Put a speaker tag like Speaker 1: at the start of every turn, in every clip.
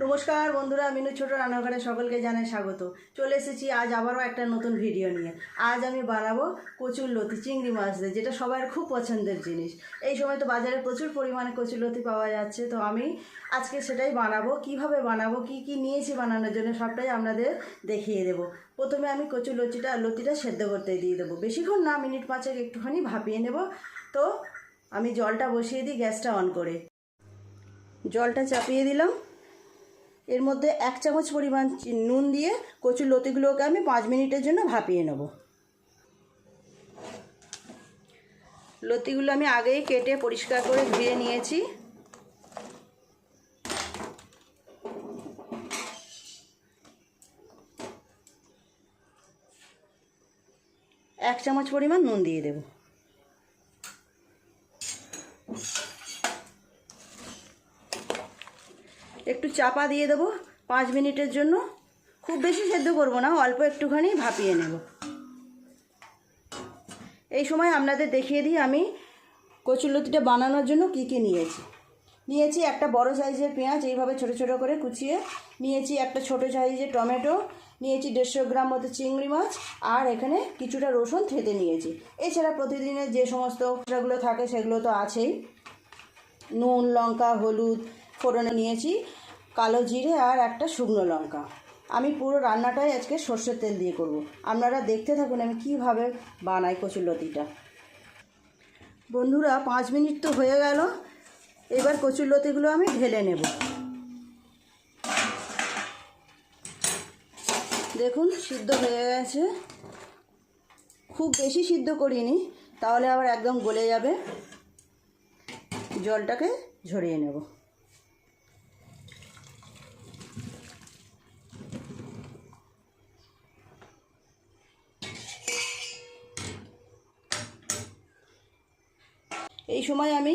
Speaker 1: নমস্কার বন্ধুরা, মিনু ছোট রান্নাঘরে সকলকে জানাই স্বাগত। চলে এসেছি আজ আবারও একটা নতুন ভিডিও নিয়ে। আজ আমি বানাবো কচুরলতি চিংড়ি মাছ দিয়ে, যেটা সবার খুব পছন্দের জিনিস। এই সময় তো বাজারে প্রচুর পরিমাণে কচুরলতি পাওয়া যাচ্ছে, তো আমি আজকে সেটাই বানাবো। কিভাবে বানাবো, কি কি নিয়েছি বানানোর জন্য, সবটাই আপনাদের দেখিয়ে দেবো। প্রথমে আমি লতিটা সেদ্ধ করতে দিয়ে দেবো। বেশিক্ষণ না, মিনিট 5 একটুখানি ভাপিয়ে নেব। তো আমি জলটা বসিয়ে দিই গ্যাসটা অন করে। জলটা চাপিয়ে দিলাম। এর মধ্যে 1 চামচ পরিমাণ নুন দিয়ে কচুর লতিগুলোকে আমি 5 মিনিটের জন্য ভাপিয়ে নেব। লতিগুলো আমি আগেই কেটে পরিষ্কার করে ধুয়ে নিয়েছি। এক চামচ পরিমাণ নুন দিয়ে দেব। একটু চাপা দিয়ে দেবো 5 মিনিটের জন্য। খুব বেশি সেদ্ধ করব না, অল্প একটুখানি ভাপিয়ে নেব। এই সময় আপনাদের দেখিয়ে দিই আমি কচুরলতিটা বানানোর জন্য কি কি নিয়েছি। একটা বড় সাইজের পেঁয়াজ এইভাবে ছোট ছোট করে কুচিয়ে নিয়েছি। একটা ছোট সাইজের টমেটো নিয়েছি। 150 গ্রাম মতো চিংড়ি মাছ, আর এখানে কিছুটা রসুন থেঁতে নিয়েছি। এছাড়া প্রতিদিনের যে সমস্ত মশলাগুলো থাকে সেগুলো তো আছেই। নুন, লঙ্কা, হলুদ ফোড়নে নিয়েছি, কালো জিরে আর একটা শুকনো লঙ্কা। আমি পুরো রান্নাটাই আজকে সর্ষের তেল দিয়ে করব। আপনারা দেখতে থাকুন আমি কিভাবে বানাই কচুরলতিটা। বন্ধুরা, 5 মিনিট তো হয়ে গেল। এবার কচুরলতিগুলো আমি ঢেলে নেব। দেখুন সিদ্ধ হয়ে গেছে। খুব বেশি সিদ্ধ করিনি, তাহলে আবার একদম গলে যাবে। জলটাকে ঝরিয়ে নেব। এই সময় আমি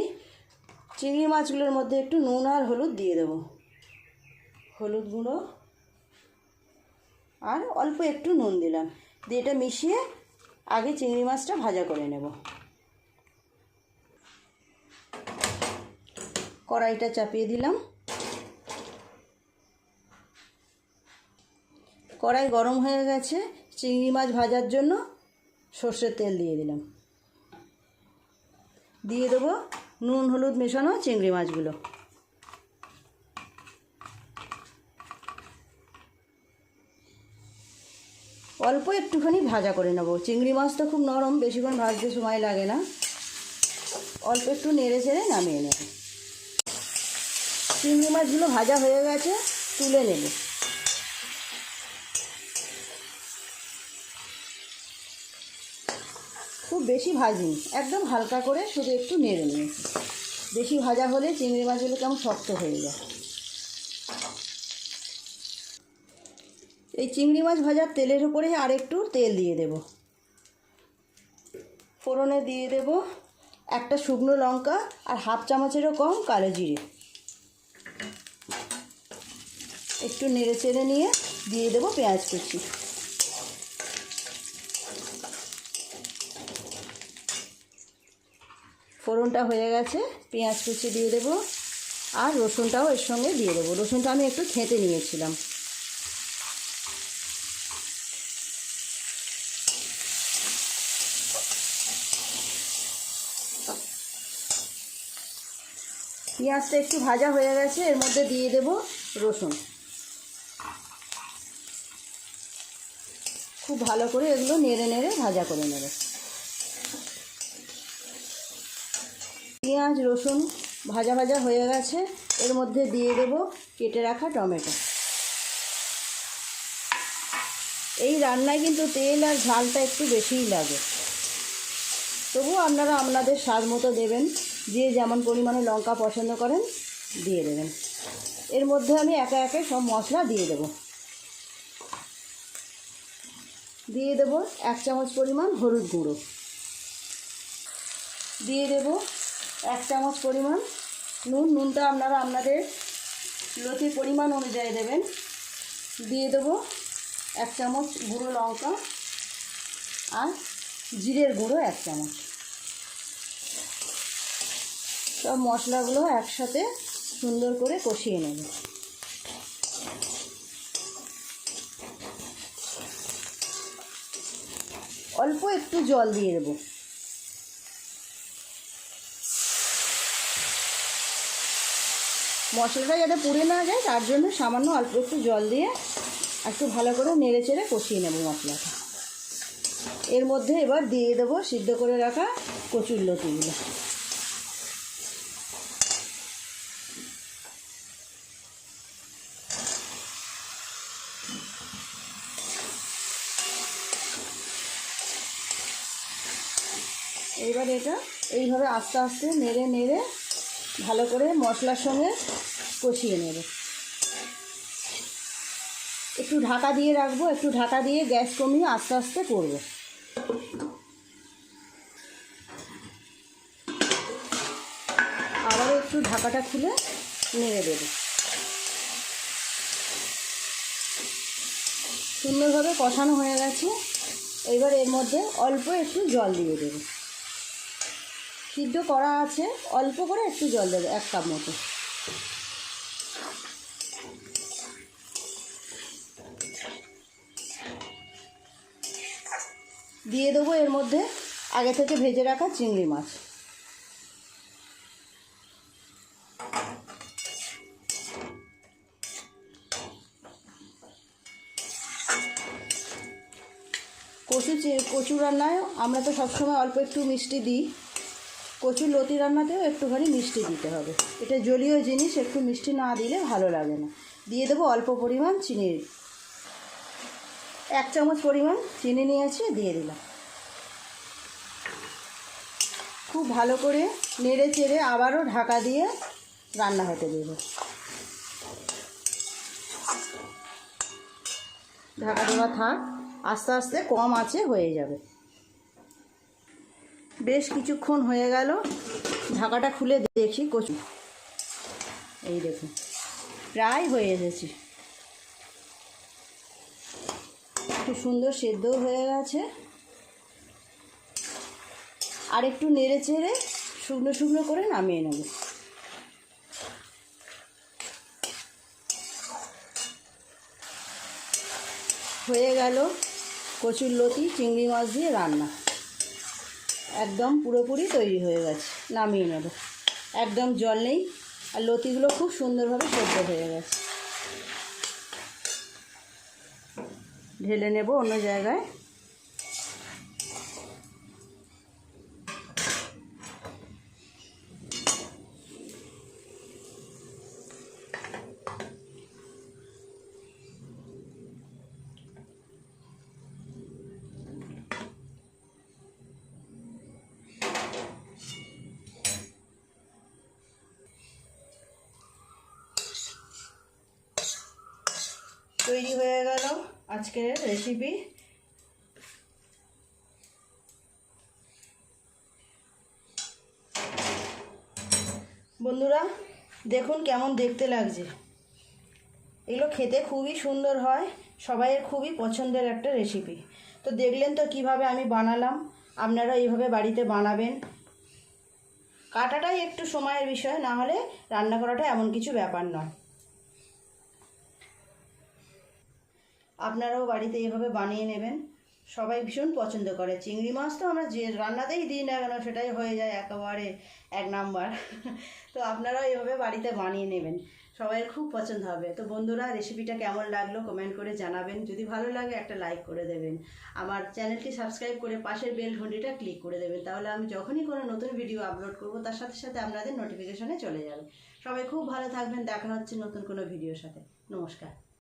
Speaker 1: চিংড়ি মাছগুলোর মধ্যে একটু নুন আর হলুদ দিয়ে দেব। হলুদ গুঁড়ো আর অল্প একটু নুন দিলাম। দিয়ে এটা মিশিয়ে আগে চিংড়ি মাছটা ভাজা করে নেব। কড়াইটা চাপিয়ে দিলাম। কড়াই গরম হয়ে গেছে। চিংড়ি মাছ ভাজার জন্য সর্ষের তেল দিয়ে দিলাম। দিয়ে দেবো নুন হলুদ মেশানো চিংড়ি মাছগুলো। অল্প একটুখানি ভাজা করে নেব। চিংড়ি মাছ তো খুব নরম, বেশিক্ষণ ভাজতে সময় লাগে না। অল্প একটু নেড়ে চেড়ে নামিয়ে নেব। চিংড়ি মাছগুলো ভাজা হয়ে গেছে, তুলে নেব। খুব বেশি ভাজিনি, একদম হালকা করে শুধু একটু নেড়ে নিয়েছি। বেশি ভাজা হলে চিংড়ি মাছগুলো কেমন শক্ত হয়ে যায়। এই চিংড়ি মাছ ভাজার তেলের উপরে আর একটু তেল দিয়ে দেব। ফোড়নে দিয়ে দেব একটা শুকনো লঙ্কা আর 1/2 চামচেরও কম কালো জিরে। একটু নেড়ে চেড়ে নিয়ে দিয়ে দেব পেঁয়াজ কুচি। ফোড়নটা হয়ে গেছে, পেঁয়াজ কুচি দিয়ে দেব আর রসুনটাও এর সঙ্গে দিয়ে দেবো। রসুনটা আমি একটু থেঁতে নিয়েছিলাম। পেঁয়াজটা একটু ভাজা হয়ে গেছে, এর মধ্যে দিয়ে দেব রসুন। খুব ভালো করে এগুলো নেড়ে নেড়ে ভাজা করে নেব। পেঁয়াজ রসুন ভাজা ভাজা হয়ে গেছে, এর মধ্যে দিয়ে দেব কেটে রাখা টমেটো। এই রান্নায় কিন্তু তেল আর ঝালটা একটু বেশিই লাগে, তবুও আপনারা আপনাদের স্বাদ মতো দেবেন। যে যেমন পরিমাণে লঙ্কা পছন্দ করেন দিয়ে দেবেন। এর মধ্যে আমি একে একে সব মশলা দিয়ে দেব। দিয়ে দেব 1 চামচ পরিমাণ হলুদ গুঁড়ো। দিয়ে দেব 1 চামচ পরিমাণ নুন। নুনটা আপনারা আপনাদের লতির পরিমাণ অনুযায়ী দেবেন। দিয়ে দেব 1 চামচ গুঁড়ো লঙ্কা আর জিরের গুঁড়ো 1 চামচ। সব মশলাগুলো একসাথে সুন্দর করে কষিয়ে নেব। অল্প একটু জল দিয়ে দেবো। মশলাটা যাতে পুড়ে না যায় তার জন্য সামান্য অল্প একটু জল দিয়ে একটু ভালো করে নেড়ে চেড়ে কষিয়ে নেব মশলাটা। এর মধ্যে এবার দিয়ে দেবো সিদ্ধ করে রাখা কচুরলতিগুলো। এইবার এটা এইভাবে আস্তে আস্তে নেড়ে নেড়ে ভালো করে মশলার সঙ্গে কষিয়ে নেব। একটু ঢাকা দিয়ে রাখবো, একটু ঢাকা দিয়ে গ্যাস কমিয়ে আস্তে আস্তে করব। আবারও একটু ঢাকাটা খুলে নেড়ে দেব। সুন্দরভাবে কষানো হয়ে গেছে। এবার এর মধ্যে অল্প একটু জল দিয়ে দেব। সিদ্ধ করা আছে, অল্প করে একটু জল দেবে, 1 কাপ মতো। দিয়ে দেবো এর মধ্যে আগে থেকে ভেজে রাখা চিংড়ি মাছ। কচু রান্নায় আমরা তো সবসময় অল্প একটু মিষ্টি দিই, কচুরলতি রান্নাতেও একটুখানি মিষ্টি দিতে হবে। এটা জলীয় জিনিস, একটু মিষ্টি না দিলে ভালো লাগে না। দিয়ে দেবো অল্প পরিমাণ চিনি, 1 চামচ পরিমাণ চিনি নিয়েছি, দিয়ে দিলাম। খুব ভালো করে নেড়ে চেড়ে আবারও ঢাকা দিয়ে রান্না হতে দেব। ঢাকা দেওয়া থাক, আস্তে আস্তে কম আঁচে হয়ে যাবে। বেশ কিছুক্ষণ হয়ে গেল, ঢাকাটা খুলে দেখি কচু, এই দেখুন প্রায় হয়ে এসেছে। খুব সুন্দর সেদ্ধও হয়ে গেছে। আর একটু নেড়ে চেড়ে শুকনো শুকনো করে নামিয়ে নেব। হয়ে গেল কচুরলতি চিংড়ি মাছ দিয়ে রান্না, একদম পুরোপুরি তৈরি হয়ে গেছে। নামিয়ে নেব, একদম জল নেই, আর লতিগুলো খুব সুন্দরভাবে সেদ্ধ হয়ে গেছে। ঢেলে নেব অন্য জায়গায়। তৈরি হয়ে গেল আজকের রেসিপি। বন্ধুরা দেখুন কেমন দেখতে লাগছে। এগুলো খেতে খুবই সুন্দর হয়, সবাইয়ের খুবই পছন্দের একটা রেসিপি। তো দেখলেন তো কিভাবে আমি বানালাম, আপনারা এইভাবে বাড়িতে বানাবেন। কাটাটাই একটু সময়ের বিষয়, না হলে রান্না করাটা এমন কিছু ব্যাপার নয়। আপনারাও বাড়িতে এইভাবে বানিয়ে নেবেন, সবাই ভীষণ পছন্দ করে। চিংড়ি মাছ তো আমরা যে রান্নাতেই দিই না কেন সেটাই হয়ে যায় একেবারে 1 নাম্বার। তো আপনারাও এইভাবে বাড়িতে বানিয়ে নেবেন, সবাই খুব পছন্দ হবে। তো বন্ধুরা রেসিপিটা কেমন লাগলো কমেন্ট করে জানাবেন। যদি ভালো লাগে একটা লাইক করে দেবেন, আমার চ্যানেলটি সাবস্ক্রাইব করে পাশের বেল ঘন্টিটা ক্লিক করে দেবেন, তাহলে আমি যখনই কোনো নতুন ভিডিও আপলোড করব তার সাথে সাথে আপনাদের নোটিফিকেশনে চলে যাবে। সবাই খুব ভালো থাকবেন, দেখা হচ্ছে নতুন কোনো ভিডিওর সাথে। নমস্কার।